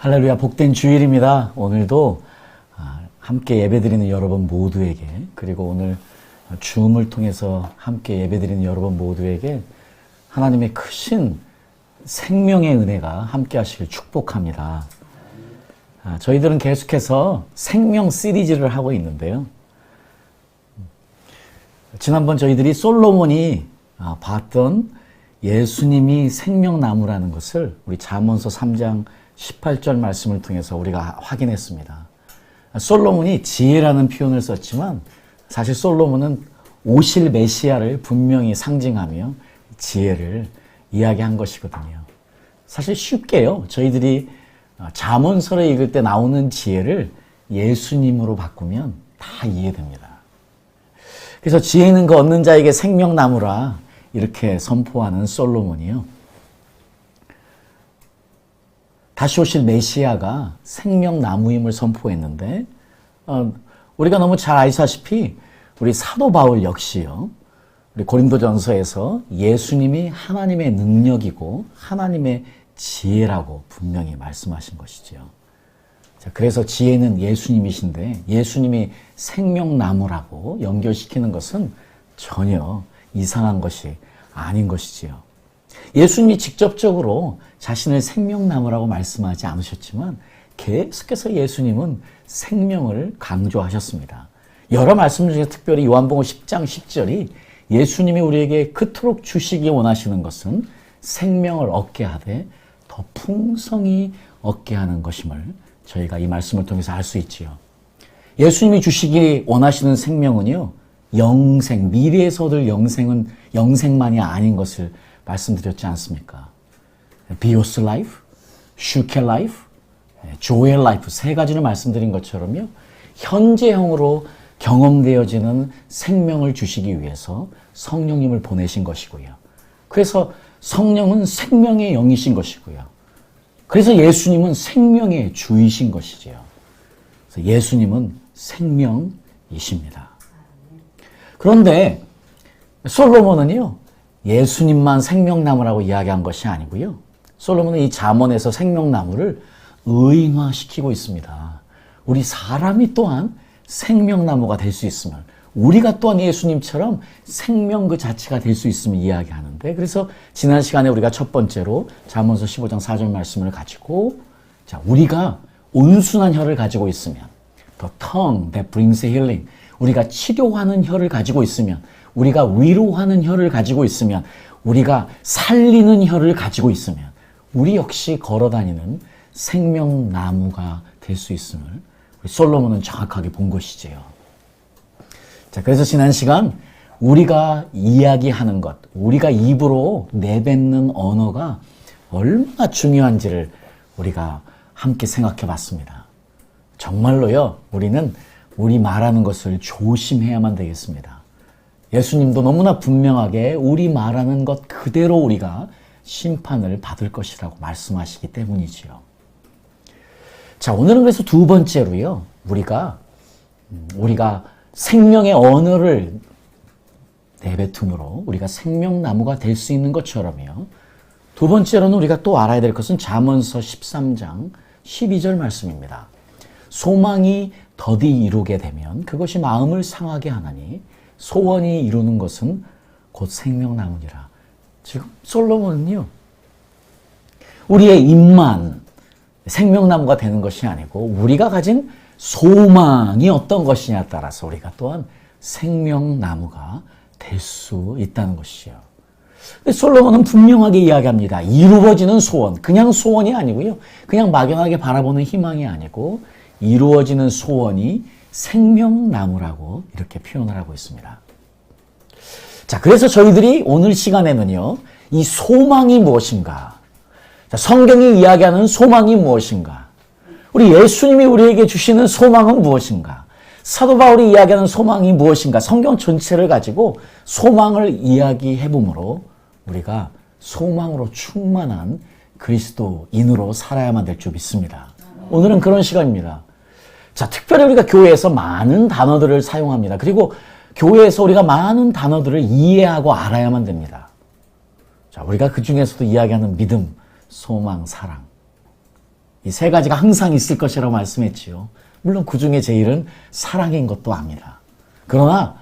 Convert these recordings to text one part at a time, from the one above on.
할렐루야, 복된 주일입니다. 오늘도 함께 예배드리는 여러분 모두에게, 그리고 오늘 줌을 통해서 함께 예배드리는 여러분 모두에게 하나님의 크신 생명의 은혜가 함께 하시길 축복합니다. 저희들은 계속해서 생명 시리즈를 하고 있는데요. 지난번 저희들이 솔로몬이 봤던 예수님이 생명나무라는 것을 우리 잠언서 3장 18절 말씀을 통해서 우리가 확인했습니다. 솔로몬이 지혜라는 표현을 썼지만 사실 솔로몬은 오실 메시아를 분명히 상징하며 지혜를 이야기한 것이거든요. 사실 쉽게요. 저희들이 잠언서를 읽을 때 나오는 지혜를 예수님으로 바꾸면 다 이해됩니다. 그래서 지혜는 그 얻는 자에게 생명나무라 이렇게 선포하는 솔로몬이요. 다시 오실 메시아가 생명나무임을 선포했는데 우리가 너무 잘 아시다시피 우리 사도 바울 역시요. 우리 고린도전서에서 예수님이 하나님의 능력이고 하나님의 지혜라고 분명히 말씀하신 것이죠. 자, 그래서 지혜는 예수님이신데 예수님이 생명나무라고 연결시키는 것은 전혀 이상한 것이 아닌 것이지요. 예수님이 직접적으로 자신을 생명나무라고 말씀하지 않으셨지만 계속해서 예수님은 생명을 강조하셨습니다. 여러 말씀 중에 특별히 요한복음 10장 10절이 예수님이 우리에게 그토록 주시기 원하시는 것은 생명을 얻게 하되 더 풍성히 얻게 하는 것임을 저희가 이 말씀을 통해서 알 수 있지요. 예수님이 주시기 원하시는 생명은요, 영생, 미래에서 얻을 영생은 영생만이 아닌 것을 말씀드렸지 않습니까? 비오스 라이프, 슈케 라이프, 조엘 라이프 세 가지를 말씀드린 것처럼요. 현재형으로 경험되어지는 생명을 주시기 위해서 성령님을 보내신 것이고요. 그래서 성령은 생명의 영이신 것이고요. 그래서 예수님은 생명의 주이신 것이지요. 그래서 예수님은 생명이십니다. 그런데 솔로몬은요, 예수님만 생명나무라고 이야기한 것이 아니고요. 솔로몬은 이 잠언에서 생명나무를 의인화시키고 있습니다. 우리 사람이 또한 생명나무가 될 수 있음을, 우리가 또한 예수님처럼 생명 그 자체가 될 수 있음을 이야기하는데, 그래서 지난 시간에 우리가 첫 번째로 잠언서 15장 4절 말씀을 가지고, 자, 우리가 온순한 혀를 가지고 있으면, the tongue that brings healing, 우리가 치료하는 혀를 가지고 있으면, 우리가 위로하는 혀를 가지고 있으면, 우리가 살리는 혀를 가지고 있으면 우리 역시 걸어다니는 생명나무가 될 수 있음을 솔로몬은 정확하게 본 것이지요. 자, 그래서 지난 시간 우리가 이야기하는 것, 우리가 입으로 내뱉는 언어가 얼마나 중요한지를 우리가 함께 생각해 봤습니다. 정말로요, 우리는 우리 말하는 것을 조심해야만 되겠습니다. 예수님도 너무나 분명하게 우리 말하는 것 그대로 우리가 심판을 받을 것이라고 말씀하시기 때문이지요. 자, 오늘은 그래서 두 번째로요, 우리가 생명의 언어를 내뱉음으로 우리가 생명나무가 될 수 있는 것처럼요. 두 번째로는 우리가 또 알아야 될 것은 잠언서 13장 12절 말씀입니다. 소망이 더디 이루게 되면 그것이 마음을 상하게 하나니 소원이 이루는 것은 곧 생명나무니라. 지금 솔로몬은요, 우리의 입만 생명나무가 되는 것이 아니고 우리가 가진 소망이 어떤 것이냐에 따라서 우리가 또한 생명나무가 될 수 있다는 것이요. 근데 솔로몬은 분명하게 이야기합니다. 이루어지는 소원, 그냥 소원이 아니고요. 그냥 막연하게 바라보는 희망이 아니고 이루어지는 소원이 생명나무라고 이렇게 표현을 하고 있습니다. 자, 그래서 저희들이 오늘 시간에는요, 이 소망이 무엇인가? 자, 성경이 이야기하는 소망이 무엇인가? 우리 예수님이 우리에게 주시는 소망은 무엇인가? 사도 바울이 이야기하는 소망이 무엇인가? 성경 전체를 가지고 소망을 이야기해보므로 우리가 소망으로 충만한 그리스도인으로 살아야만 될 줄 믿습니다. 오늘은 그런 시간입니다. 자, 특별히 우리가 교회에서 많은 단어들을 사용합니다. 그리고 교회에서 우리가 많은 단어들을 이해하고 알아야만 됩니다. 자, 우리가 그 중에서도 이야기하는 믿음, 소망, 사랑. 이 세 가지가 항상 있을 것이라고 말씀했지요. 물론 그 중에 제일은 사랑인 것도 압니다. 그러나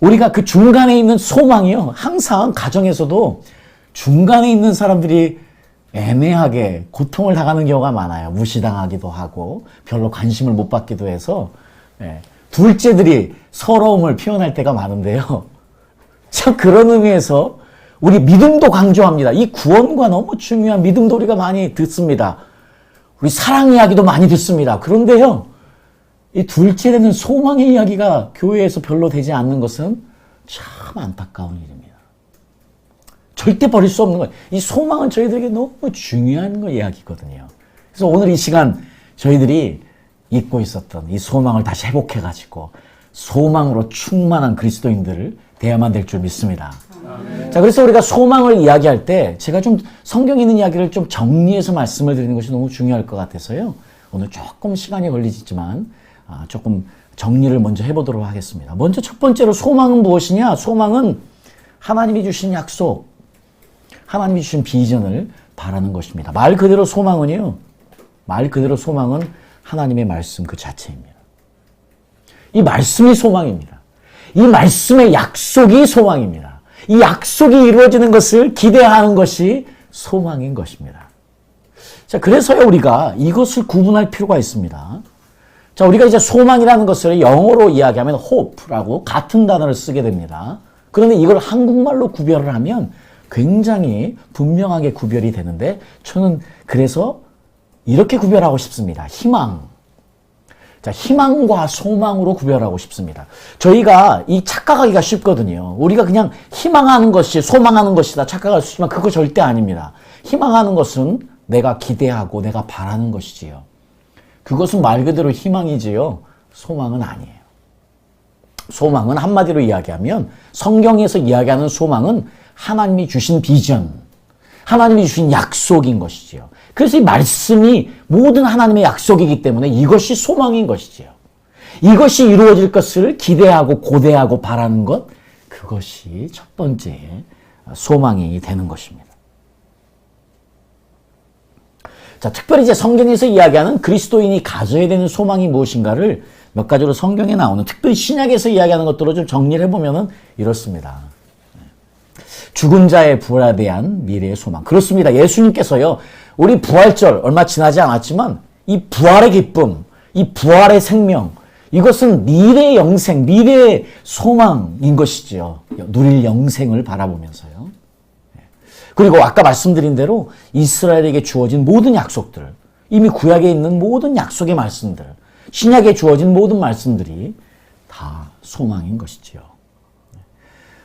우리가 그 중간에 있는 소망이요. 항상 가정에서도 중간에 있는 사람들이 애매하게 고통을 당하는 경우가 많아요. 무시당하기도 하고 별로 관심을 못 받기도 해서 둘째들이 서러움을 표현할 때가 많은데요. 참 그런 의미에서 우리 믿음도 강조합니다. 이 구원과 너무 중요한 믿음도 우리가 많이 듣습니다. 우리 사랑 이야기도 많이 듣습니다. 그런데요. 이 둘째되는 소망의 이야기가 교회에서 별로 되지 않는 것은 참 안타까운 일입니다. 절대 버릴 수 없는 거예요. 이 소망은 저희들에게 너무 중요한 이야기거든요. 그래서 오늘 이 시간 저희들이 잊고 있었던 이 소망을 다시 회복해가지고 소망으로 충만한 그리스도인들을 돼야만 될 줄 믿습니다. 자, 그래서 우리가 소망을 이야기할 때 제가 좀 성경에 있는 이야기를 좀 정리해서 말씀을 드리는 것이 너무 중요할 것 같아서요. 오늘 조금 시간이 걸리지만 조금 정리를 먼저 해보도록 하겠습니다. 먼저 첫 번째로 소망은 무엇이냐? 소망은 하나님이 주신 약속, 하나님이 주신 비전을 바라는 것입니다. 말 그대로 소망은요. 말 그대로 소망은 하나님의 말씀 그 자체입니다. 이 말씀이 소망입니다. 이 말씀의 약속이 소망입니다. 이 약속이 이루어지는 것을 기대하는 것이 소망인 것입니다. 자, 그래서요, 우리가 이것을 구분할 필요가 있습니다. 자, 우리가 이제 소망이라는 것을 영어로 이야기하면 hope라고 같은 단어를 쓰게 됩니다. 그런데 이걸 한국말로 구별을 하면 굉장히 분명하게 구별이 되는데 저는 그래서 이렇게 구별하고 싶습니다. 희망. 자, 희망과 소망으로 구별하고 싶습니다. 저희가 이 착각하기가 쉽거든요. 우리가 그냥 희망하는 것이 소망하는 것이다 착각할 수 있지만 그거 절대 아닙니다. 희망하는 것은 내가 기대하고 내가 바라는 것이지요. 그것은 말 그대로 희망이지요. 소망은 아니에요. 소망은 한마디로 이야기하면 성경에서 이야기하는 소망은 하나님이 주신 비전, 하나님이 주신 약속인 것이지요. 그래서 이 말씀이 모든 하나님의 약속이기 때문에 이것이 소망인 것이지요. 이것이 이루어질 것을 기대하고 고대하고 바라는 것, 그것이 첫 번째 소망이 되는 것입니다. 자, 특별히 이제 성경에서 이야기하는 그리스도인이 가져야 되는 소망이 무엇인가를 몇 가지로 성경에 나오는, 특별히 신약에서 이야기하는 것들을 좀 정리를 해보면 이렇습니다. 죽은 자의 부활에 대한 미래의 소망. 그렇습니다. 예수님께서요, 우리 부활절 얼마 지나지 않았지만 이 부활의 기쁨, 이 부활의 생명, 이것은 미래의 영생, 미래의 소망인 것이지요. 누릴 영생을 바라보면서요. 그리고 아까 말씀드린 대로 이스라엘에게 주어진 모든 약속들, 이미 구약에 있는 모든 약속의 말씀들, 신약에 주어진 모든 말씀들이 다 소망인 것이지요.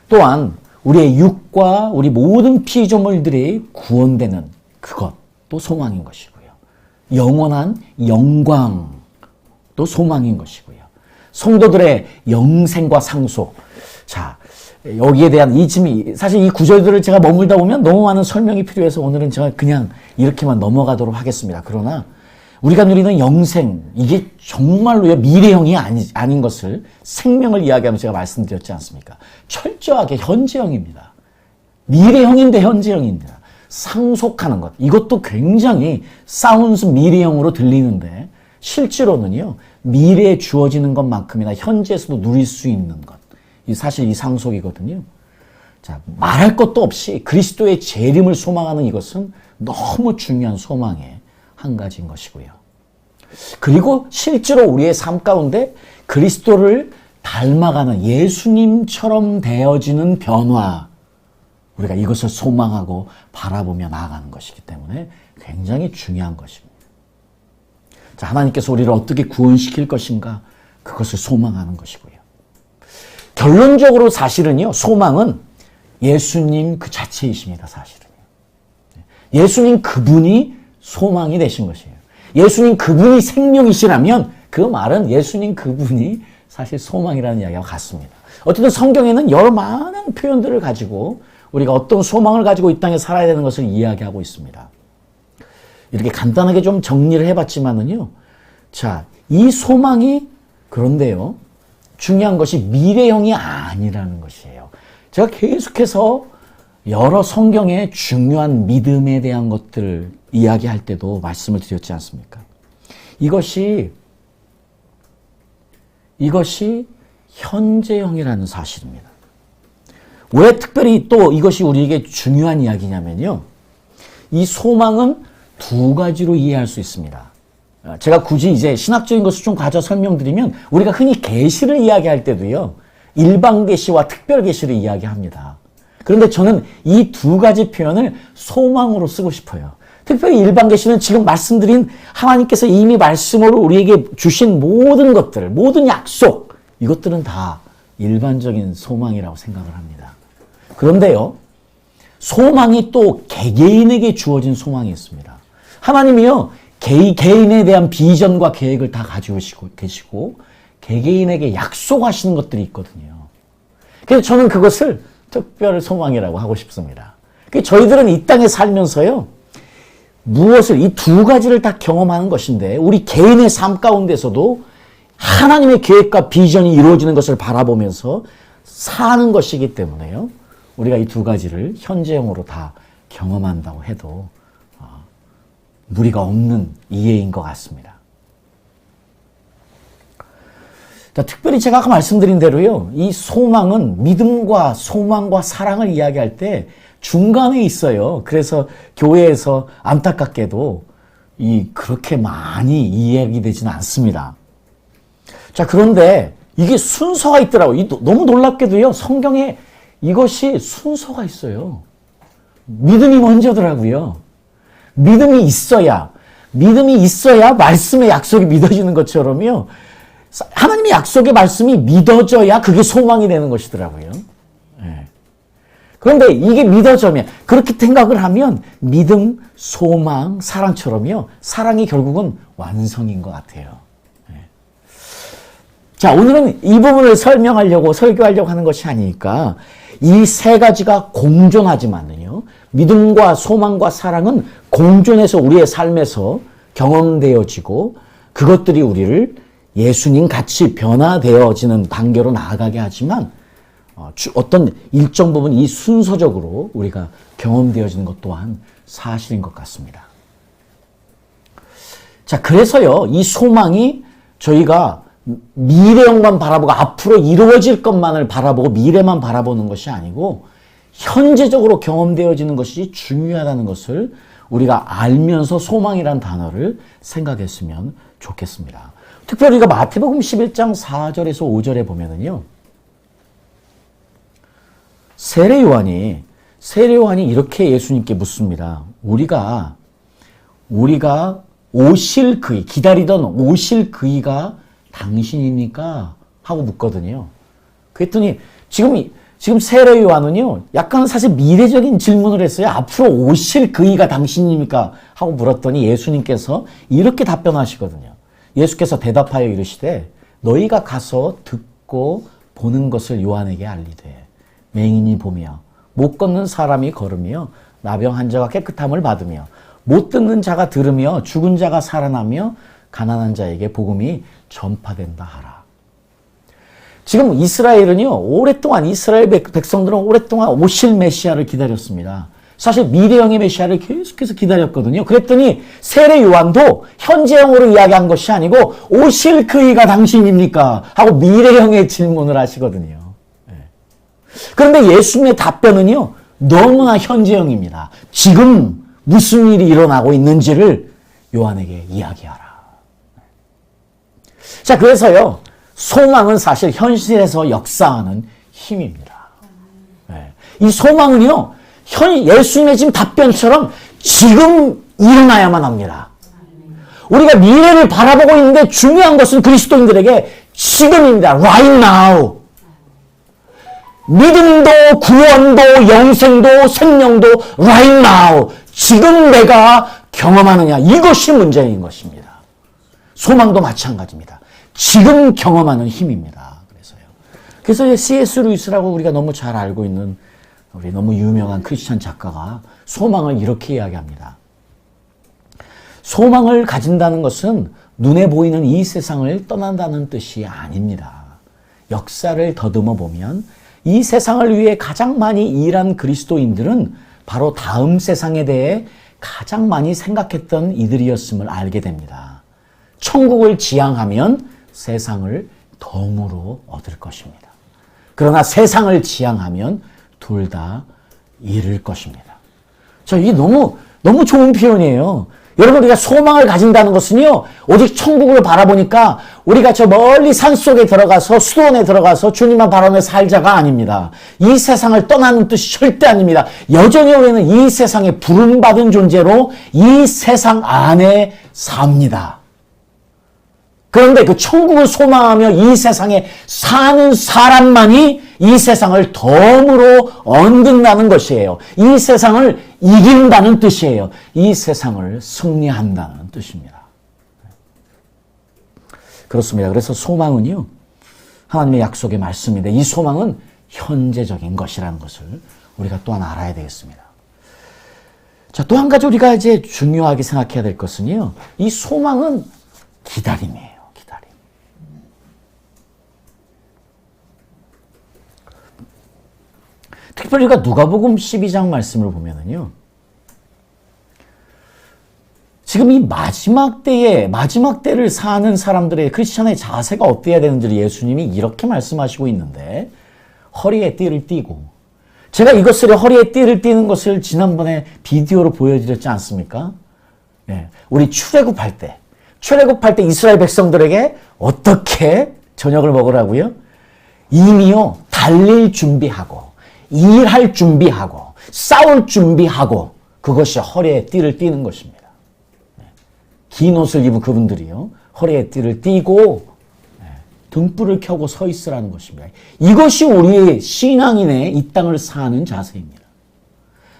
또한 우리의 육과 우리 모든 피조물들이 구원되는 그것도 소망인 것이고요. 영원한 영광도 소망인 것이고요. 성도들의 영생과 상속. 자, 여기에 대한 사실 이 구절들을 제가 머물다 보면 너무 많은 설명이 필요해서 오늘은 제가 그냥 이렇게만 넘어가도록 하겠습니다. 그러나 우리가 누리는 영생, 이게 정말로요, 미래형이 아닌 것을 생명을 이야기하면서 제가 말씀드렸지 않습니까? 철저하게 현재형입니다. 미래형인데 현재형입니다. 상속하는 것, 이것도 굉장히 사운드 미래형으로 들리는데 실제로는요, 미래에 주어지는 것만큼이나 현재에서도 누릴 수 있는 것, 사실 이 상속이거든요. 자, 말할 것도 없이 그리스도의 재림을 소망하는 이것은 너무 중요한 소망의 한 가지인 것이고요. 그리고 실제로 우리의 삶 가운데 그리스도를 닮아가는 예수님처럼 되어지는 변화, 우리가 이것을 소망하고 바라보며 나아가는 것이기 때문에 굉장히 중요한 것입니다. 자, 하나님께서 우리를 어떻게 구원시킬 것인가, 그것을 소망하는 것이고요. 결론적으로 사실은요, 소망은 예수님 그 자체이십니다, 사실은요. 예수님 그분이 소망이 되신 것이에요. 예수님 그분이 생명이시라면 그 말은 예수님 그분이 사실 소망이라는 이야기와 같습니다. 어쨌든 성경에는 여러 많은 표현들을 가지고 우리가 어떤 소망을 가지고 이 땅에 살아야 되는 것을 이야기하고 있습니다. 이렇게 간단하게 좀 정리를 해봤지만은요. 자, 이 소망이 그런데요. 중요한 것이 미래형이 아니라는 것이에요. 제가 계속해서 여러 성경의 중요한 믿음에 대한 것들을 이야기할 때도 말씀을 드렸지 않습니까? 이것이 현재형이라는 사실입니다. 왜 특별히 또 이것이 우리에게 중요한 이야기냐면요. 이 소망은 두 가지로 이해할 수 있습니다. 제가 굳이 이제 신학적인 것을 좀 가져 설명드리면 우리가 흔히 계시를 이야기할 때도요. 일반 계시와 특별 계시를 이야기합니다. 그런데 저는 이 두 가지 표현을 소망으로 쓰고 싶어요. 특별히 일반 계시는 지금 말씀드린 하나님께서 이미 말씀으로 우리에게 주신 모든 것들, 모든 약속, 이것들은 다 일반적인 소망이라고 생각을 합니다. 그런데요, 소망이 또 개개인에게 주어진 소망이 있습니다. 하나님이요, 개인에 대한 비전과 계획을 다 가지고 계시고, 개개인에게 약속하시는 것들이 있거든요. 그래서 저는 그것을 특별 소망이라고 하고 싶습니다. 저희들은 이 땅에 살면서요, 무엇을, 이 두 가지를 다 경험하는 것인데, 우리 개인의 삶 가운데서도 하나님의 계획과 비전이 이루어지는 것을 바라보면서 사는 것이기 때문에요, 우리가 이 두 가지를 현재형으로 다 경험한다고 해도 무리가 없는 이해인 것 같습니다. 자, 특별히 제가 아까 말씀드린 대로요, 이 소망은 믿음과 소망과 사랑을 이야기할 때 중간에 있어요. 그래서 교회에서 안타깝게도 그렇게 많이 이야기되지는 않습니다. 자, 그런데 이게 순서가 있더라고요. 너무 놀랍게도요, 성경에 이것이 순서가 있어요. 믿음이 먼저더라고요. 믿음이 있어야 말씀의 약속이 믿어지는 것처럼요, 하나님의 약속의 말씀이 믿어져야 그게 소망이 되는 것이더라고요. 네. 그런데 이게 믿어져면, 그렇게 생각을 하면 믿음, 소망, 사랑처럼요, 사랑이 결국은 완성인 것 같아요. 네. 자, 오늘은 이 부분을 설교하려고 하는 것이 아니니까 이 세 가지가 공존하지만요, 믿음과 소망과 사랑은 공존해서 우리의 삶에서 경험되어지고 그것들이 우리를 예수님 같이 변화되어지는 단계로 나아가게 하지만 어떤 일정 부분 이 순서적으로 우리가 경험되어지는 것 또한 사실인 것 같습니다. 자, 그래서요, 이 소망이 저희가 미래형만 바라보고 앞으로 이루어질 것만을 바라보고 미래만 바라보는 것이 아니고 현재적으로 경험되어지는 것이 중요하다는 것을 우리가 알면서 소망이란 단어를 생각했으면 좋겠습니다. 특별히 우리가 마태복음 11장 4절에서 5절에 보면은요, 세례 요한이 이렇게 예수님께 묻습니다. 우리가 오실 그이, 기다리던 오실 그이가 당신입니까? 하고 묻거든요. 그랬더니 지금 세례 요한은요, 약간 사실 미래적인 질문을 했어요. 앞으로 오실 그이가 당신입니까? 하고 물었더니 예수님께서 이렇게 답변하시거든요. 예수께서 대답하여 이르시되 너희가 가서 듣고 보는 것을 요한에게 알리되 맹인이 보며 못 걷는 사람이 걸으며 나병 환자가 깨끗함을 받으며 못 듣는 자가 들으며 죽은 자가 살아나며 가난한 자에게 복음이 전파된다 하라. 지금 이스라엘은요, 오랫동안 이스라엘 백성들은 오랫동안 오실 메시아를 기다렸습니다. 사실 미래형의 메시아를 계속해서 기다렸거든요. 그랬더니 세례 요한도 현재형으로 이야기한 것이 아니고 오실 그이가 당신입니까? 하고 미래형의 질문을 하시거든요. 그런데 예수님의 답변은요, 너무나 현재형입니다. 지금 무슨 일이 일어나고 있는지를 요한에게 이야기하라. 자, 그래서요, 소망은 사실 현실에서 역사하는 힘입니다. 이 소망은요, 예수님의 지금 답변처럼 지금 일어나야만 합니다. 우리가 미래를 바라보고 있는데 중요한 것은 그리스도인들에게 지금입니다. Right now. 믿음도 구원도 영생도 생명도 right now. 지금 내가 경험하느냐. 이것이 문제인 것입니다. 소망도 마찬가지입니다. 지금 경험하는 힘입니다. 그래서 C.S. 루이스라고 우리가 너무 잘 알고 있는 우리 너무 유명한 크리스찬 작가가 소망을 이렇게 이야기합니다. 소망을 가진다는 것은 눈에 보이는 이 세상을 떠난다는 뜻이 아닙니다. 역사를 더듬어 보면 이 세상을 위해 가장 많이 일한 그리스도인들은 바로 다음 세상에 대해 가장 많이 생각했던 이들이었음을 알게 됩니다. 천국을 지향하면 세상을 덤으로 얻을 것입니다. 그러나 세상을 지향하면 둘 다 잃을 것입니다. 이게 너무 좋은 표현이에요. 여러분, 우리가 소망을 가진다는 것은요, 오직 천국을 바라보니까 우리가 저 멀리 산속에 들어가서 수도원에 들어가서 주님만 바라보며 살자가 아닙니다. 이 세상을 떠나는 뜻이 절대 아닙니다. 여전히 우리는 이 세상에 부름받은 존재로 이 세상 안에 삽니다. 그런데 그 천국을 소망하며 이 세상에 사는 사람만이 이 세상을 덤으로 얻는다는 것이에요. 이 세상을 이긴다는 뜻이에요. 이 세상을 승리한다는 뜻입니다. 그렇습니다. 그래서 소망은요, 하나님의 약속의 말씀인데 이 소망은 현재적인 것이라는 것을 우리가 또한 알아야 되겠습니다. 자, 또 한 가지 우리가 이제 중요하게 생각해야 될 것은요, 이 소망은 기다림이에요. 특별히 우리가 누가복음 12장 말씀을 보면은요, 지금 이 마지막 때를 사는 사람들의 크리스천의 자세가 어때야 되는지를 예수님이 이렇게 말씀하시고 있는데, 허리에 띠를 띠고, 제가 이것을 허리에 띠를 띠는 것을 지난번에 비디오로 보여드렸지 않습니까? 예, 우리 출애굽할 때 이스라엘 백성들에게 어떻게 저녁을 먹으라고요? 이미요, 달릴 준비하고, 일할 준비하고, 싸울 준비하고, 그것이 허리에 띠를 띠는 것입니다. 긴 옷을 입은 그분들이요, 허리에 띠를 띠고 등불을 켜고 서 있으라는 것입니다. 이것이 우리의 신앙인의 이 땅을 사는 자세입니다.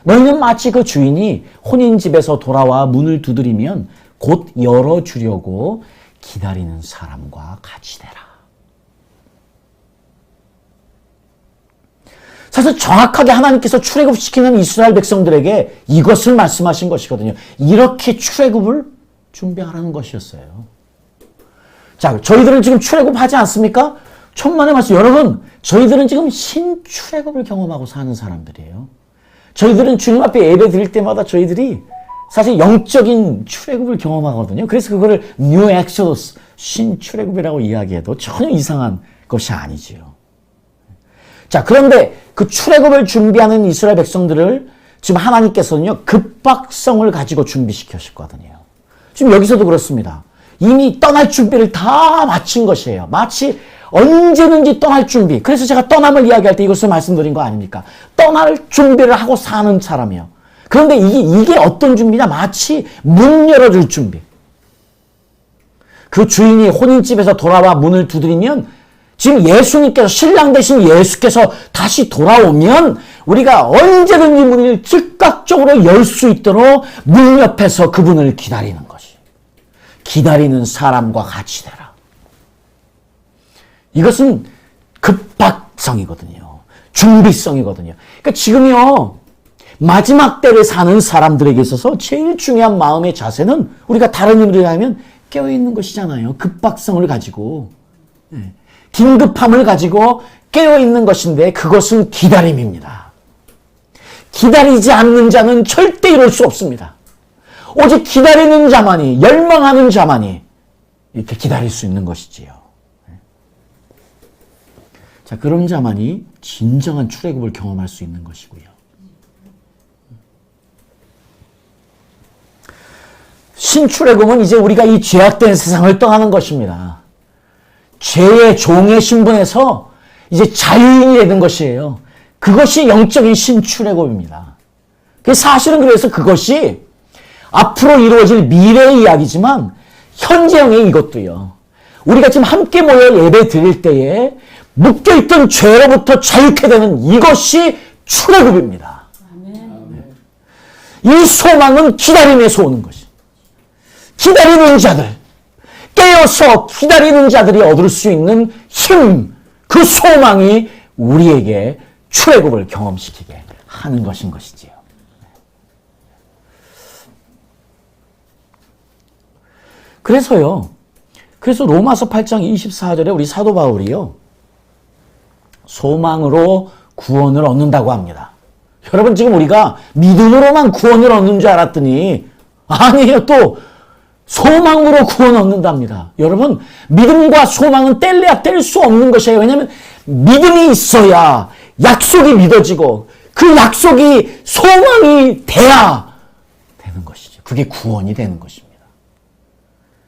너희는 마치 그 주인이 혼인집에서 돌아와 문을 두드리면 곧 열어주려고 기다리는 사람과 같이 되라. 사실 정확하게 하나님께서 출애굽시키는 이스라엘 백성들에게 이것을 말씀하신 것이거든요. 이렇게 출애굽을 준비하라는 것이었어요. 자, 저희들은 지금 출애굽하지 않습니까? 천만의 말씀. 여러분, 저희들은 지금 신출애굽을 경험하고 사는 사람들이에요. 저희들은 주님 앞에 예배 드릴 때마다 저희들이 사실 영적인 출애굽을 경험하거든요. 그래서 그거를 뉴 엑소더스, 신출애굽이라고 이야기해도 전혀 이상한 것이 아니지요. 자, 그런데 그 출애굽을 준비하는 이스라엘 백성들을 지금 하나님께서는요, 급박성을 가지고 준비시켰거든요. 지금 여기서도 그렇습니다. 이미 떠날 준비를 다 마친 것이에요. 마치 언제든지 떠날 준비. 그래서 제가 떠남을 이야기할 때 이것을 말씀드린 거 아닙니까? 떠날 준비를 하고 사는 사람이요. 그런데 이게 어떤 준비냐? 마치 문 열어줄 준비. 그 주인이 혼인집에서 돌아와 문을 두드리면 지금 예수님께서, 신랑 되신 예수께서 다시 돌아오면 우리가 언제든지 문을 즉각적으로 열 수 있도록 문 옆에서 그분을 기다리는 것이. 기다리는 사람과 같이 되라. 이것은 급박성이거든요. 준비성이거든요. 그러니까 지금요, 마지막 때를 사는 사람들에게 있어서 제일 중요한 마음의 자세는 우리가 다른 의미로 하면 깨어있는 것이잖아요. 급박성을 가지고. 긴급함을 가지고 깨어있는 것인데 그것은 기다림입니다. 기다리지 않는 자는 절대 이룰 수 없습니다. 오직 기다리는 자만이, 열망하는 자만이 이렇게 기다릴 수 있는 것이지요. 자, 그런 자만이 진정한 출애굽을 경험할 수 있는 것이고요. 신출애굽은 이제 우리가 이 죄악된 세상을 떠나는 것입니다. 죄의 종의 신분에서 이제 자유인이 되는 것이에요. 그것이 영적인 신출애굽입니다. 사실은 그래서 그것이 앞으로 이루어질 미래의 이야기지만 현재형의 이것도요. 우리가 지금 함께 모여 예배 드릴 때에 묶여있던 죄로부터 자유케 되는 이것이 출애굽입니다. 이 소망은 기다림에서 오는 것이. 기다리는 자들, 깨어서 기다리는 자들이 얻을 수 있는 힘, 그 소망이 우리에게 출애굽을 경험시키게 하는 것인 것이지요. 그래서 로마서 8장 24절에 우리 사도 바울이요, 소망으로 구원을 얻는다고 합니다. 여러분, 지금 우리가 믿음으로만 구원을 얻는 줄 알았더니 아니에요. 또 소망으로 구원 얻는답니다. 여러분, 믿음과 소망은 뗄래야 뗄 수 없는 것이에요. 왜냐하면 믿음이 있어야 약속이 믿어지고 그 약속이 소망이 돼야 되는 것이죠. 그게 구원이 되는 것입니다.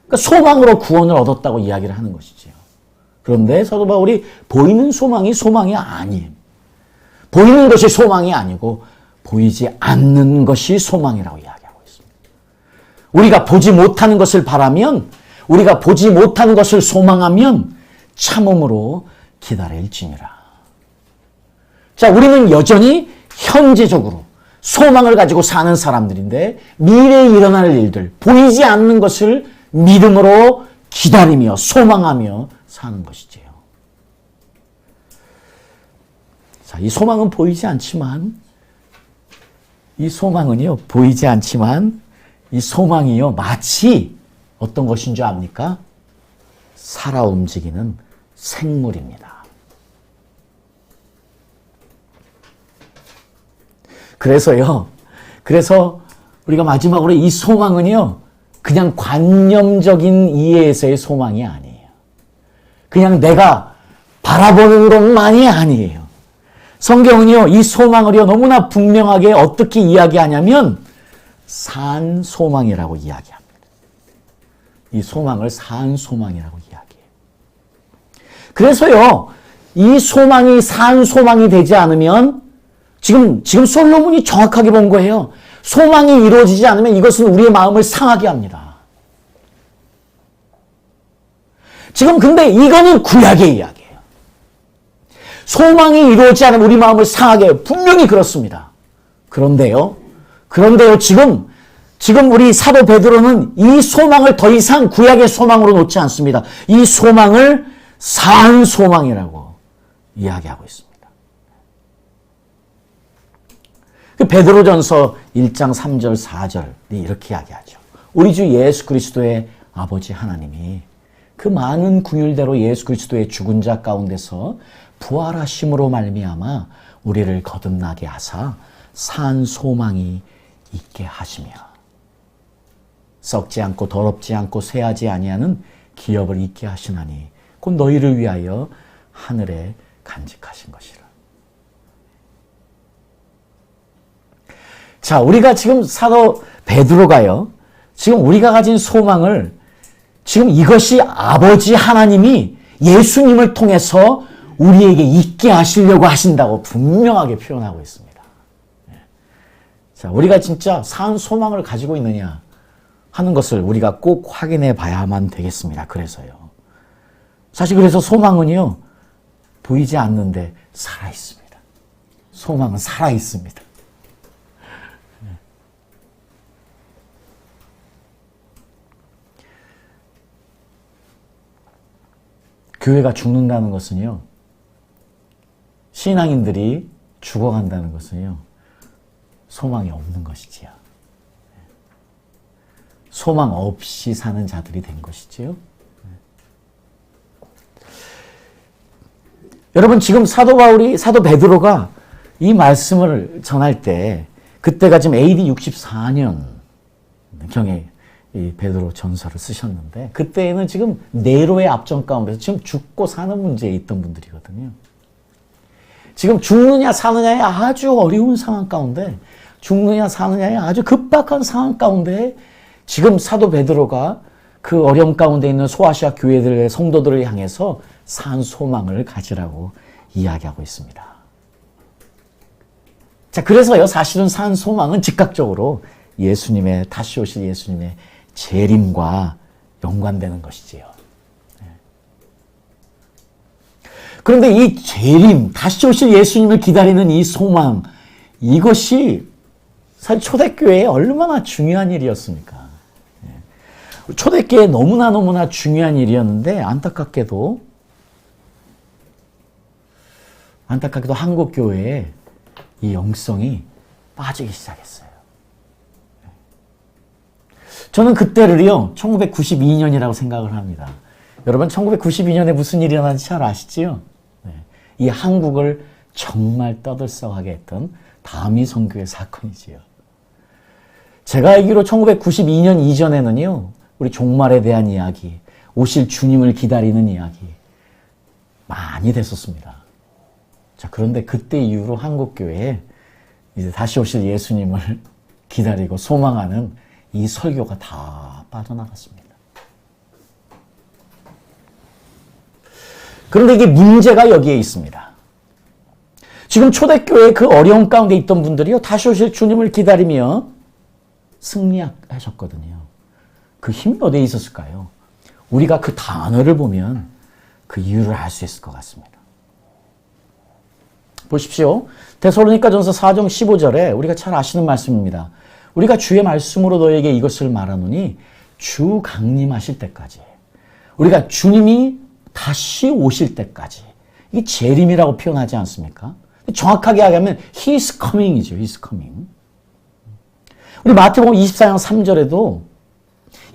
그러니까 소망으로 구원을 얻었다고 이야기를 하는 것이죠. 그런데 사도 바울이 보이는 소망이 아니에요. 보이는 것이 소망이 아니고 보이지 않는 것이 소망이라고 이야기하고 있습니다. 우리가 보지 못하는 것을 바라면, 우리가 보지 못하는 것을 소망하면 참음으로 기다릴지니라. 자, 우리는 여전히 현재적으로 소망을 가지고 사는 사람들인데 미래에 일어날 일들, 보이지 않는 것을 믿음으로 기다리며 소망하며 사는 것이지요. 자, 이 소망은 보이지 않지만, 이 소망이요, 마치 어떤 것인 줄 압니까? 살아 움직이는 생물입니다. 그래서 우리가 마지막으로 이 소망은요, 그냥 관념적인 이해에서의 소망이 아니에요. 그냥 내가 바라보는 것만이 아니에요. 성경은요, 이 소망을요, 너무나 분명하게 어떻게 이야기하냐면, 산 소망이라고 이야기합니다. 이 소망을 산 소망이라고 이야기해요. 그래서요, 이 소망이 산 소망이 되지 않으면, 지금 솔로몬이 정확하게 본 거예요. 소망이 이루어지지 않으면 이것은 우리의 마음을 상하게 합니다. 지금 근데 이거는 구약의 이야기예요. 소망이 이루어지지 않으면 우리 마음을 상하게 해요. 분명히 그렇습니다. 그런데요, 지금 우리 사도 베드로는 이 소망을 더 이상 구약의 소망으로 놓지 않습니다. 이 소망을 산 소망이라고 이야기하고 있습니다. 베드로전서 1장 3절 4절이 이렇게 이야기하죠. 우리 주 예수 그리스도의 아버지 하나님이 그 많은 긍휼대로 예수 그리스도의 죽은 자 가운데서 부활하심으로 말미암아 우리를 거듭나게 하사 산 소망이 있게 하시며 썩지 않고 더럽지 않고 쇠하지 아니하는 기업을 있게 하시나니 곧 너희를 위하여 하늘에 간직하신 것이라. 자, 우리가 지금 사도 베드로가요, 지금 우리가 가진 소망을 지금 이것이 아버지 하나님이 예수님을 통해서 우리에게 있게 하시려고 하신다고 분명하게 표현하고 있습니다. 자, 우리가 진짜 산 소망을 가지고 있느냐 하는 것을 우리가 꼭 확인해 봐야만 되겠습니다. 사실 그래서 소망은요, 보이지 않는데 살아 있습니다. 소망은 살아 있습니다. 교회가 죽는다는 것은요, 신앙인들이 죽어간다는 것은요, 소망이 없는 것이지요. 소망 없이 사는 자들이 된 것이지요. 여러분, 지금 사도 베드로가 이 말씀을 전할 때, 그때가 지금 AD 64년 경에 이 베드로 전서를 쓰셨는데, 그때는 지금 네로의 압정 가운데서 지금 죽고 사는 문제에 있던 분들이거든요. 지금 죽느냐 사느냐의 아주 어려운 상황 가운데, 죽느냐 사느냐의 아주 급박한 상황 가운데 지금 사도 베드로가 그 어려움 가운데 있는 소아시아 교회들의 성도들을 향해서 산 소망을 가지라고 이야기하고 있습니다. 자, 그래서요, 사실은 산 소망은 즉각적으로 다시 오실 예수님의 재림과 연관되는 것이지요. 그런데 이 재림, 다시 오실 예수님을 기다리는 이 소망, 이것이 사실 초대교회에 얼마나 중요한 일이었습니까? 초대교회에 너무나 중요한 일이었는데, 안타깝게도 한국교회에 이 영성이 빠지기 시작했어요. 저는 그때를요, 1992년이라고 생각을 합니다. 여러분, 1992년에 무슨 일이 일어났는지 잘 아시지요? 이 한국을 정말 떠들썩하게 했던 다미 선교의 사건이지요. 제가 알기로 1992년 이전에는요, 우리 종말에 대한 이야기, 오실 주님을 기다리는 이야기 많이 됐었습니다. 자, 그런데 그때 이후로 한국교회에 이제 다시 오실 예수님을 기다리고 소망하는 이 설교가 다 빠져나갔습니다. 그런데 이게 문제가 여기에 있습니다. 지금 초대교회 그 어려운 가운데 있던 분들이요, 다시 오실 주님을 기다리며 승리하셨거든요. 그 힘이 어디에 있었을까요? 우리가 그 단어를 보면 그 이유를 알 수 있을 것 같습니다. 보십시오. 데살로니가전서 4장 15절에 우리가 잘 아시는 말씀입니다. 우리가 주의 말씀으로 너에게 이것을 말하노니 주 강림하실 때까지, 우리가 주님이 다시 오실 때까지, 이게 재림이라고 표현하지 않습니까? 정확하게 하면 He's coming이죠. He's coming. 우리 마태복음 24장 3절에도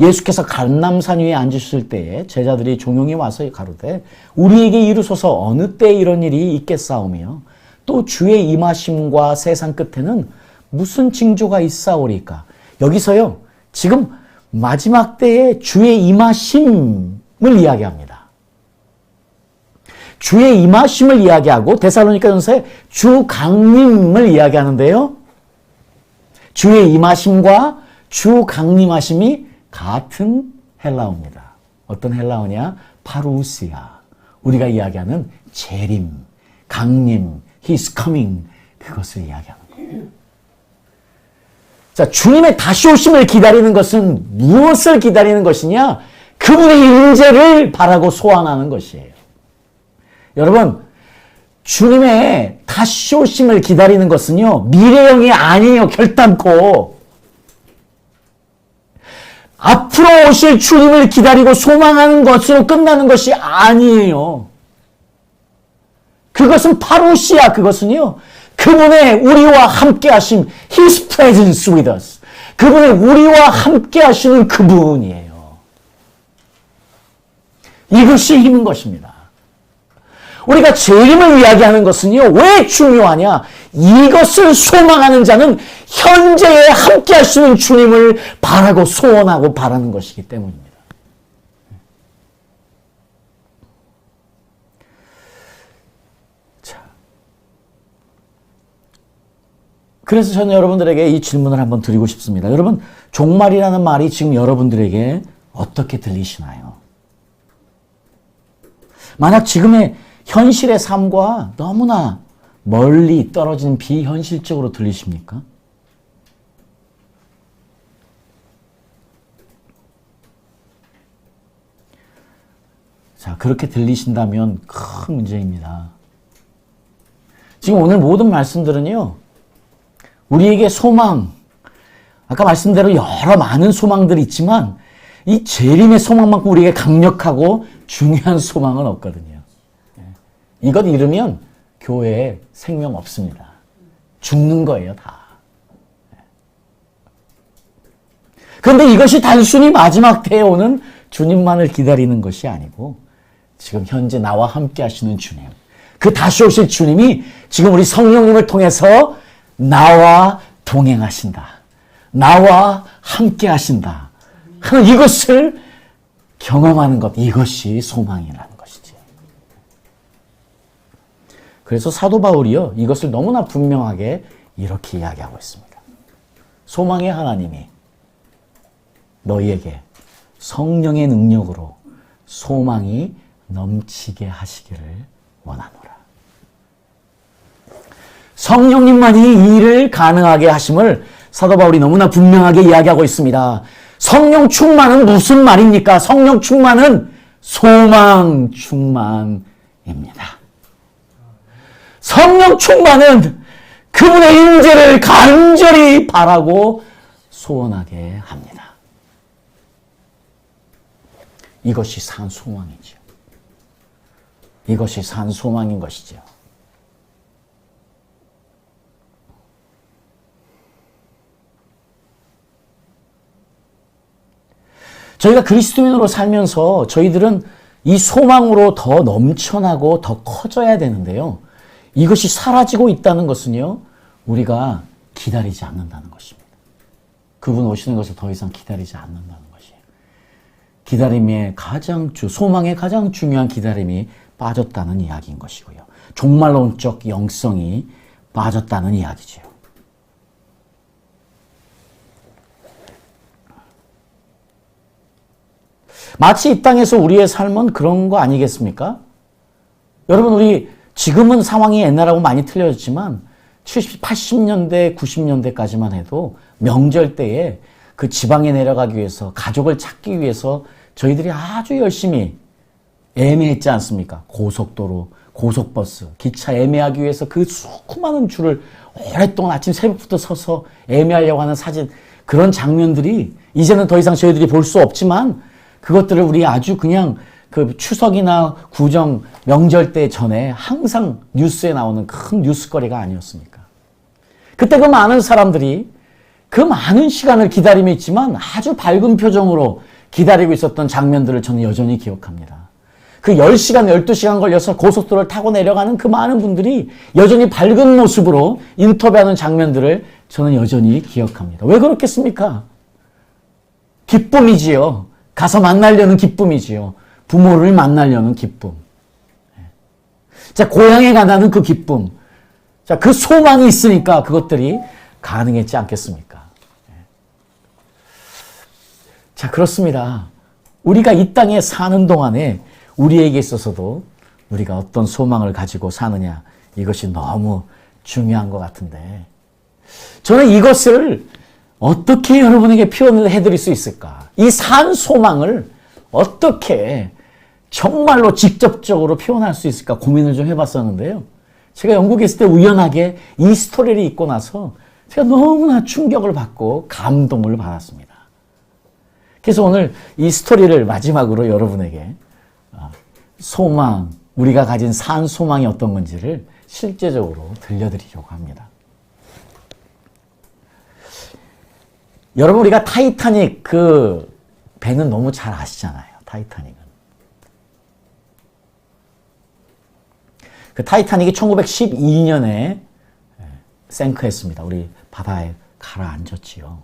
예수께서 갈람산 위에 앉으실 때에 제자들이 종용이 와서 가로되 우리에게 이르소서 어느 때에 이런 일이 있겠사오며 또 주의 임하심과 세상 끝에는 무슨 징조가 있사오리까? 여기서요, 지금 마지막 때에 주의 임하심을 이야기합니다. 주의 임하심을 이야기하고 데살로니가전서에 주 강림을 이야기하는데요. 주의 임하심과 주 강림하심이 같은 헬라어입니다. 어떤 헬라어냐? 파루시아. 우리가 이야기하는 재림, 강림, He's coming, 그것을 이야기하는 거예요. 자, 주님의 다시 오심을 기다리는 것은 무엇을 기다리는 것이냐? 그분의 임재를 바라고 소원하는 것이에요. 여러분, 주님의 다시 오심을 기다리는 것은요, 미래형이 아니에요. 결단코. 앞으로 오실 주님을 기다리고 소망하는 것으로 끝나는 것이 아니에요. 그것은 파루시아, 그것은요, 그분의 우리와 함께 하심, His presence with us. 그분의 우리와 함께 하시는 그분이에요. 이것이 힘인 것입니다. 우리가 재림을 이야기하는 것은요, 왜 중요하냐? 이것을 소망하는 자는 현재에 함께 하시는 주님을 바라고 소원하고 바라는 것이기 때문입니다. 자, 그래서 저는 여러분들에게 이 질문을 한번 드리고 싶습니다. 여러분, 종말이라는 말이 지금 여러분들에게 어떻게 들리시나요? 만약 지금의 현실의 삶과 너무나 멀리 떨어진 비현실적으로 들리십니까? 자, 그렇게 들리신다면 큰 문제입니다. 지금 오늘 모든 말씀들은요, 우리에게 소망, 아까 말씀대로 여러 많은 소망들이 있지만 이 재림의 소망만큼 우리에게 강력하고 중요한 소망은 없거든요. 이것 잃으면 교회에 생명 없습니다. 죽는 거예요, 다. 그런데 이것이 단순히 마지막 때에 오는 주님만을 기다리는 것이 아니고 지금 현재 나와 함께 하시는 주님, 그 다시 오실 주님이 지금 우리 성령님을 통해서 나와 동행하신다. 나와 함께 하신다. 이것을 경험하는 것, 이것이 소망이라는 것이지. 그래서 사도 바울이요, 이것을 너무나 분명하게 이렇게 이야기하고 있습니다. 소망의 하나님이 너희에게 성령의 능력으로 소망이 넘치게 하시기를 원하노라. 성령님만이 이 일을 가능하게 하심을 사도 바울이 너무나 분명하게 이야기하고 있습니다. 성령 충만은 무슨 말입니까? 성령 충만은 소망 충만입니다. 성령 충만은 그분의 임재를 간절히 바라고 소원하게 합니다. 이것이 산 소망이죠. 이것이 산 소망인 것이죠. 저희가 그리스도인으로 살면서 저희들은 이 소망으로 더 넘쳐나고 더 커져야 되는데요. 이것이 사라지고 있다는 것은요, 우리가 기다리지 않는다는 것입니다. 그분 오시는 것을 더 이상 기다리지 않는다는 것이에요. 기다림의 소망의 가장 중요한 기다림이 빠졌다는 이야기인 것이고요. 종말론적 영성이 빠졌다는 이야기죠. 마치 이 땅에서 우리의 삶은 그런 거 아니겠습니까? 여러분, 우리 지금은 상황이 옛날하고 많이 틀려졌지만 70, 80년대, 90년대까지만 해도 명절 때에 그 지방에 내려가기 위해서 가족을 찾기 위해서 저희들이 아주 열심히 애매했지 않습니까? 고속도로, 고속버스, 기차 애매하기 위해서 그 수많은 줄을 오랫동안 아침 새벽부터 서서 애매하려고 하는 사진, 그런 장면들이 이제는 더 이상 저희들이 볼 수 없지만 그것들을 우리 아주 그냥 그 추석이나 구정, 명절 때 전에 항상 뉴스에 나오는 큰 뉴스거리가 아니었습니까? 그때 그 많은 사람들이 그 많은 시간을 기다림에 있지만 아주 밝은 표정으로 기다리고 있었던 장면들을 저는 여전히 기억합니다. 그 10시간, 12시간 걸려서 고속도로를 타고 내려가는 그 많은 분들이 여전히 밝은 모습으로 인터뷰하는 장면들을 저는 여전히 기억합니다. 왜 그렇겠습니까? 기쁨이지요. 가서 만나려는 기쁨이지요. 부모를 만나려는 기쁨. 자, 고향에 가는 그 기쁨. 자, 그 소망이 있으니까 그것들이 가능했지 않겠습니까? 자, 그렇습니다. 우리가 이 땅에 사는 동안에 우리에게 있어서도 우리가 어떤 소망을 가지고 사느냐, 이것이 너무 중요한 것 같은데, 저는 이것을 어떻게 여러분에게 표현을 해드릴 수 있을까? 이 산 소망을 어떻게 정말로 직접적으로 표현할 수 있을까 고민을 좀 해봤었는데요. 제가 영국에 있을 때 우연하게 이 스토리를 읽고 나서 제가 너무나 충격을 받고 감동을 받았습니다. 그래서 오늘 이 스토리를 마지막으로 여러분에게 소망, 우리가 가진 산 소망이 어떤 건지를 실제적으로 들려드리려고 합니다. 여러분, 우리가 타이타닉 그 배는 너무 잘 아시잖아요. 타이타닉은. 그 타이타닉이 1912년에 생크했습니다. 우리 바다에 가라앉았지요.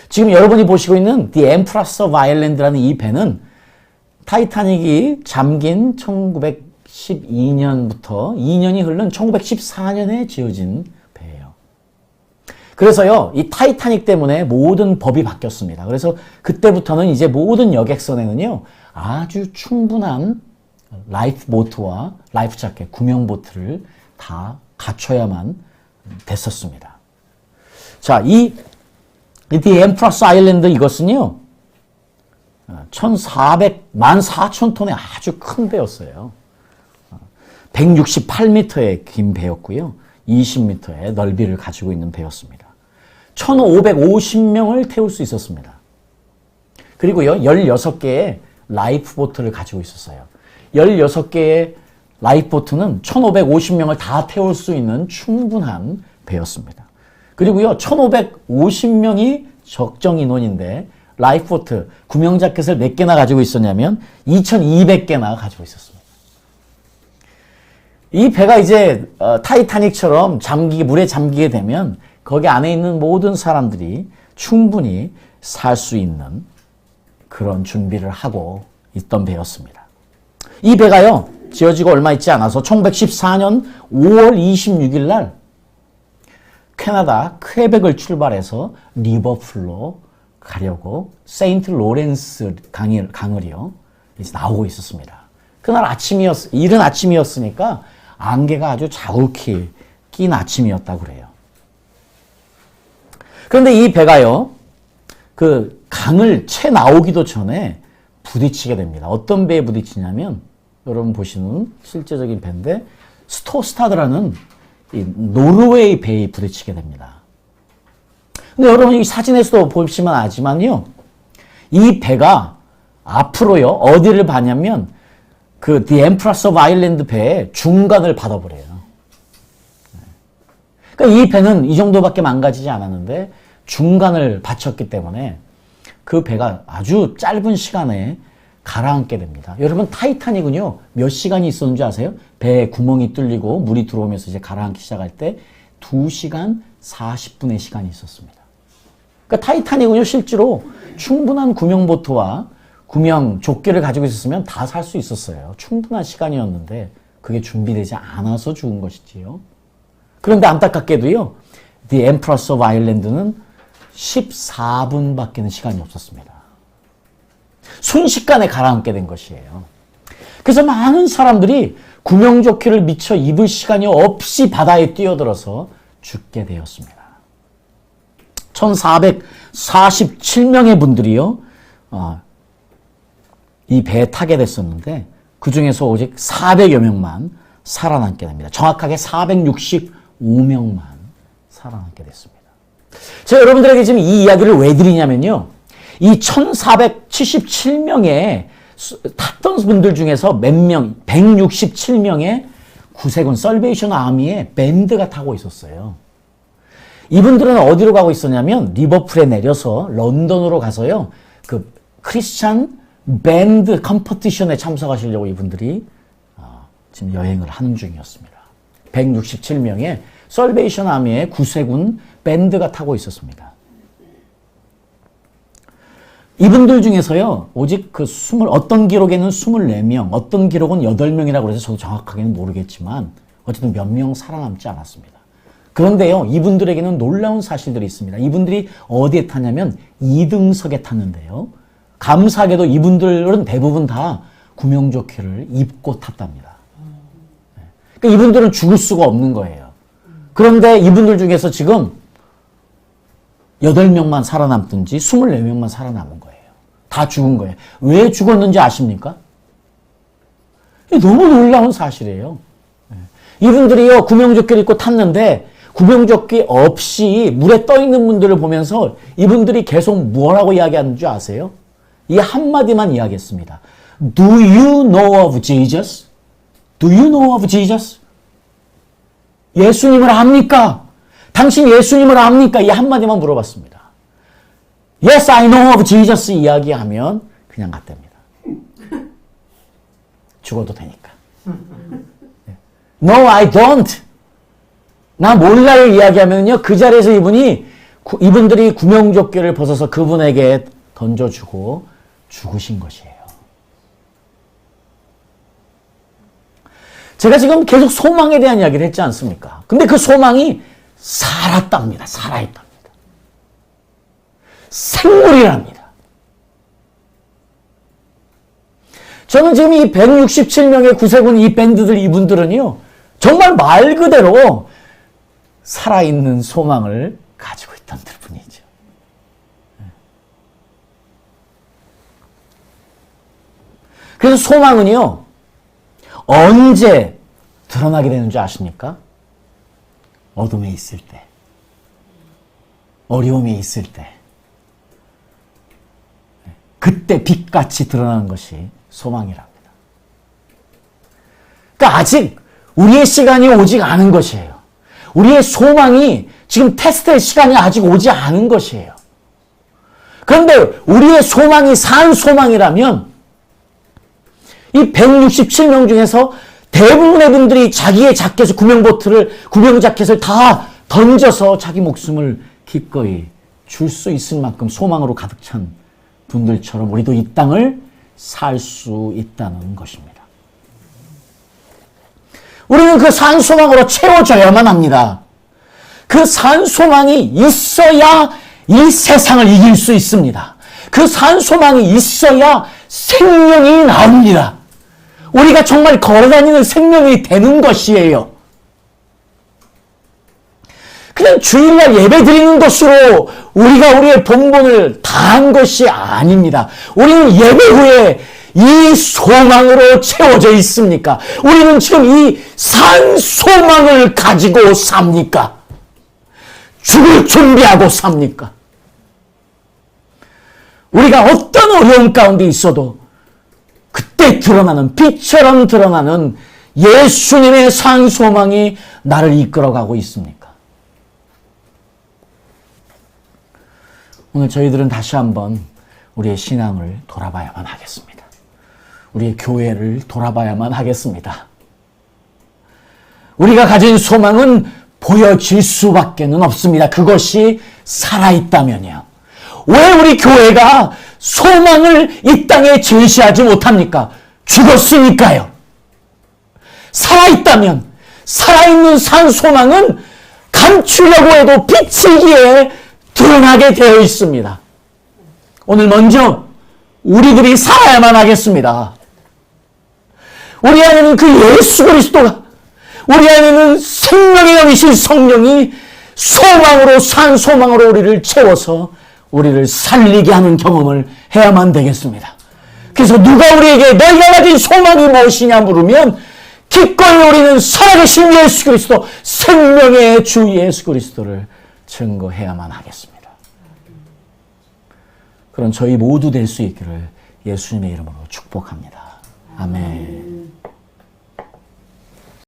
지금 여러분이 보시고 있는 The Empress of Ireland라는 이 배는 타이타닉이 잠긴 1912년부터 2년이 흐른 1914년에 지어진 배예요. 그래서요, 이 타이타닉 때문에 모든 법이 바뀌었습니다. 그래서 그때부터는 이제 모든 여객선에는요, 아주 충분한 라이프 보트와 라이프 자켓, 구명보트를 다 갖춰야만 됐었습니다. 자, 이 The Empress Island 이것은요, 14,000톤의 아주 큰 배였어요. 168m의 긴 배였고요. 20m의 넓이를 가지고 있는 배였습니다. 1,550명을 태울 수 있었습니다. 그리고요, 16개의 라이프 보트를 가지고 있었어요. 16개의 라이프 보트는 1,550명을 다 태울 수 있는 충분한 배였습니다. 그리고요, 1,550명이 적정 인원인데 라이프 보트, 구명자켓을 몇 개나 가지고 있었냐면 2,200개나 가지고 있었습니다. 이 배가 이제 타이타닉처럼 물에 잠기게 되면 거기 안에 있는 모든 사람들이 충분히 살 수 있는 그런 준비를 하고 있던 배였습니다. 이 배가요, 지어지고 얼마 있지 않아서 1914년 5월 26일 날 캐나다 퀘벡을 출발해서 리버풀로 가려고 세인트 로렌스 강을이요, 이제 나오고 있었습니다. 그날 이른 아침이었으니까 안개가 아주 자욱히 낀 아침이었다고 그래요. 그런데 이 배가요, 그 강을 채 나오기도 전에 부딪히게 됩니다. 어떤 배에 부딪히냐면, 여러분 보시는 실제적인 배인데, 스토스타드라는 이 노르웨이 배에 부딪히게 됩니다. 근데 여러분 이 사진에서도 보시면 알지만요, 이 배가 앞으로요, 어디를 가냐면, 그 The Empress of Ireland 배의 중간을 받아버려요. 그러니까 이 배는 이 정도밖에 망가지지 않았는데 중간을 받쳤기 때문에 그 배가 아주 짧은 시간에 가라앉게 됩니다. 여러분 타이타닉은요 몇 시간이 있었는지 아세요? 배에 구멍이 뚫리고 물이 들어오면서 이제 가라앉기 시작할 때 2시간 40분의 시간이 있었습니다. 그러니까 타이타닉은요 실제로 충분한 구명보트와 구명조끼를 가지고 있었으면 다 살 수 있었어요. 충분한 시간이었는데 그게 준비되지 않아서 죽은 것이지요. 그런데 안타깝게도요 The Empress of Ireland는 14분밖에는 시간이 없었습니다. 순식간에 가라앉게 된 것이에요. 그래서 많은 사람들이 구명조끼를 미처 입을 시간이 없이 바다에 뛰어들어서 죽게 되었습니다. 1447명의 분들이요, 이 배에 타게 됐었는데 그 중에서 오직 400여 명만 살아남게 됩니다. 정확하게 465명만 살아남게 됐습니다. 제가 여러분들에게 지금 이 이야기를 왜 드리냐면요. 이 1477명의 탔던 분들 중에서 몇 명, 167명의 구세군 살베이션 아미의 밴드가 타고 있었어요. 이분들은 어디로 가고 있었냐면 리버풀에 내려서 런던으로 가서요. 그 크리스찬 밴드 컴퍼티션에 참석하시려고 이분들이 지금 여행을 하는 중이었습니다. 167명의 살베이션 아미의 구세군 밴드가 타고 있었습니다. 이분들 중에서요, 오직 어떤 기록에는 24명, 어떤 기록은 8명이라고 해서 저도 정확하게는 모르겠지만, 어쨌든 몇 명 살아남지 않았습니다. 그런데요, 이분들에게는 놀라운 사실들이 있습니다. 이분들이 어디에 탔냐면 2등석에 탔는데요. 감사하게도 이분들은 대부분 다 구명조끼를 입고 탔답니다. 그러니까 이분들은 죽을 수가 없는 거예요. 그런데 이분들 중에서 지금 8명만 살아남든지 24명만 살아남은 거예요. 다 죽은 거예요. 왜 죽었는지 아십니까? 너무 놀라운 사실이에요. 이분들이요, 구명조끼를 입고 탔는데 구명조끼 없이 물에 떠 있는 분들을 보면서 이분들이 계속 뭐라고 이야기하는 줄 아세요? 이 한마디만 이야기했습니다. Do you know of Jesus? Do you know of Jesus? 예수님을 압니까? 당신 예수님을 압니까? 이 한마디만 물어봤습니다. Yes, I know of Jesus 이야기하면 그냥 갔답니다. 죽어도 되니까. No, I don't. 나 몰라를 이야기하면요. 그 자리에서 이분들이 구명조끼를 벗어서 그분에게 던져주고 죽으신 것이에요. 제가 지금 계속 소망에 대한 이야기를 했지 않습니까? 근데 그 소망이 살았답니다. 살아있답니다. 생물이랍니다. 저는 지금 이 167명의 구세군 이 밴드들 이분들은요. 정말 말 그대로 살아있는 소망을 가지고 있던 분이죠. 그래서 소망은요. 언제 드러나게 되는 줄 아십니까? 어둠에 있을 때, 어려움에 있을 때, 그때 빛같이 드러나는 것이 소망이랍니다. 그러니까 아직 우리의 시간이 오지 않은 것이에요. 우리의 소망이 지금 테스트의 시간이 아직 오지 않은 것이에요. 그런데 우리의 소망이 산 소망이라면 이 167명 중에서 대부분의 분들이 자기의 자켓을, 구명자켓을 다 던져서 자기 목숨을 기꺼이 줄 수 있을 만큼 소망으로 가득 찬 분들처럼 우리도 이 땅을 살 수 있다는 것입니다. 우리는 그 산 소망으로 채워져야만 합니다. 그 산 소망이 있어야 이 세상을 이길 수 있습니다. 그 산 소망이 있어야 생명이 나옵니다. 우리가 정말 걸어다니는 생명이 되는 것이에요. 그냥 주일날 예배 드리는 것으로 우리가 우리의 본분을 다한 것이 아닙니다. 우리는 예배 후에 이 소망으로 채워져 있습니까? 우리는 지금 이 산 소망을 가지고 삽니까? 죽을 준비하고 삽니까? 우리가 어떤 어려움 가운데 있어도 그때 드러나는 빛처럼 드러나는 예수님의 산 소망이 나를 이끌어가고 있습니까? 오늘 저희들은 다시 한번 우리의 신앙을 돌아봐야만 하겠습니다. 우리의 교회를 돌아봐야만 하겠습니다. 우리가 가진 소망은 보여질 수밖에는 없습니다. 그것이 살아있다면요. 왜 우리 교회가 소망을 이 땅에 제시하지 못합니까? 죽었으니까요. 살아있다면, 살아있는 산 소망은 감추려고 해도 비치기에 드러나게 되어 있습니다. 오늘 먼저 우리들이 살아야만 하겠습니다. 우리 안에는 그 예수 그리스도가, 우리 안에는 생명의 영이신 성령이 소망으로, 산 소망으로 우리를 채워서 우리를 살리게 하는 경험을 해야만 되겠습니다. 그래서 누가 우리에게 너희가 가진 소망이 무엇이냐 물으면 기꺼이 우리는 살아계신 예수 그리스도, 생명의 주 예수 그리스도를 증거해야만 하겠습니다. 그런 저희 모두 될 수 있기를 예수님의 이름으로 축복합니다. 아멘.